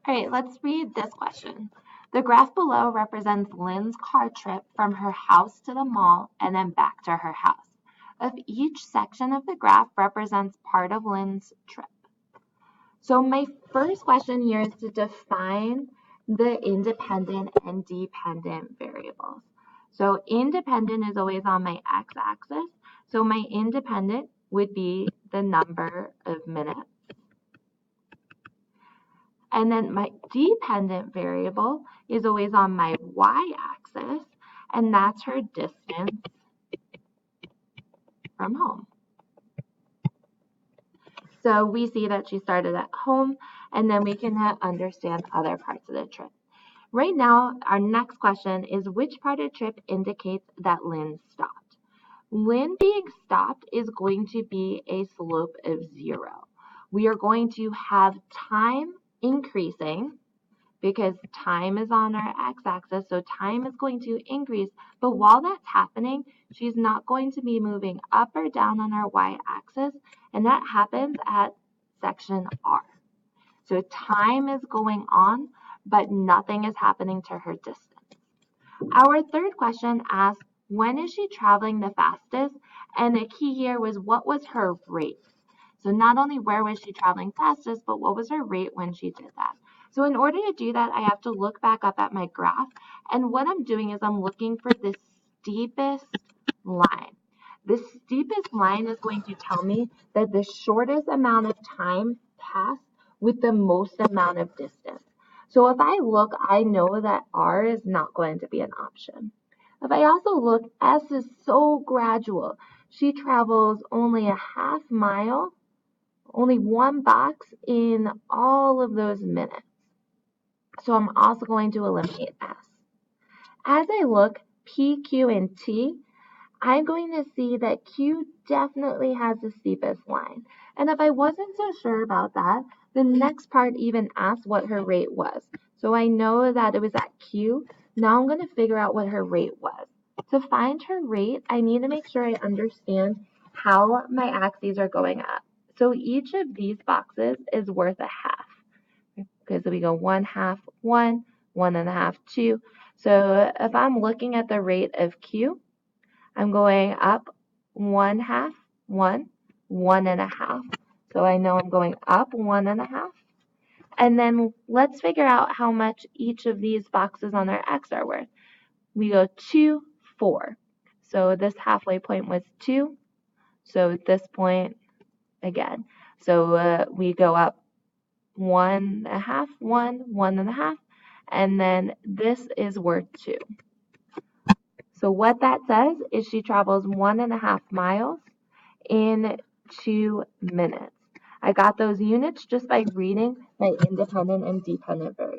All right, let's read this question. The graph below represents Lynn's car trip from her house to the mall and then back to her house. If each section of the graph represents part of Lynn's trip. So my first question here is to define the independent and dependent variables. So independent is always on my x-axis. So my independent would be the number of minutes. And then my dependent variable is always on my y-axis, and that's her distance from home. So we see that she started at home, and then we can understand other parts of the trip. Right now, our next question is which part of the trip indicates that Lynn stopped? Lynn being stopped is going to be a slope of 0. We are going to have time increasing because time is on our x-axis, so time is going to increase. But while that's happening, she's not going to be moving up or down on our y-axis, and that happens at section R. So time is going on, but nothing is happening to her distance. Our third question asks, when is she traveling the fastest? And the key here was, what was her rate? So not only where was she traveling fastest, but what was her rate when she did that? So in order to do that, I have to look back up at my graph. And what I'm doing is I'm looking for the steepest line. The steepest line is going to tell me that the shortest amount of time passed with the most amount of distance. So if I look, I know that R is not going to be an option. If I also look, S is so gradual. She travels only a half mile, only one box in all of those minutes. So I'm also going to eliminate S. As I look, P, Q, and T, I'm going to see that Q definitely has the steepest line. And if I wasn't so sure about that, the next part even asks what her rate was. So I know that it was at Q. Now I'm going to figure out what her rate was. To find her rate, I need to make sure I understand how my axes are going up. So each of these boxes is worth a half. Okay, so we go 1/2, 1, 1.5, 2. So if I'm looking at the rate of Q, I'm going up 1/2, 1, 1.5. So I know I'm going up 1.5. And then let's figure out how much each of these boxes on our X are worth. We go 2, 4. So this halfway point was 2. So this point again. So we go up 1.5, 1, 1.5, and then this is worth 2. So what that says is she travels 1.5 miles in 2 minutes. I got those units just by reading my independent and dependent variables.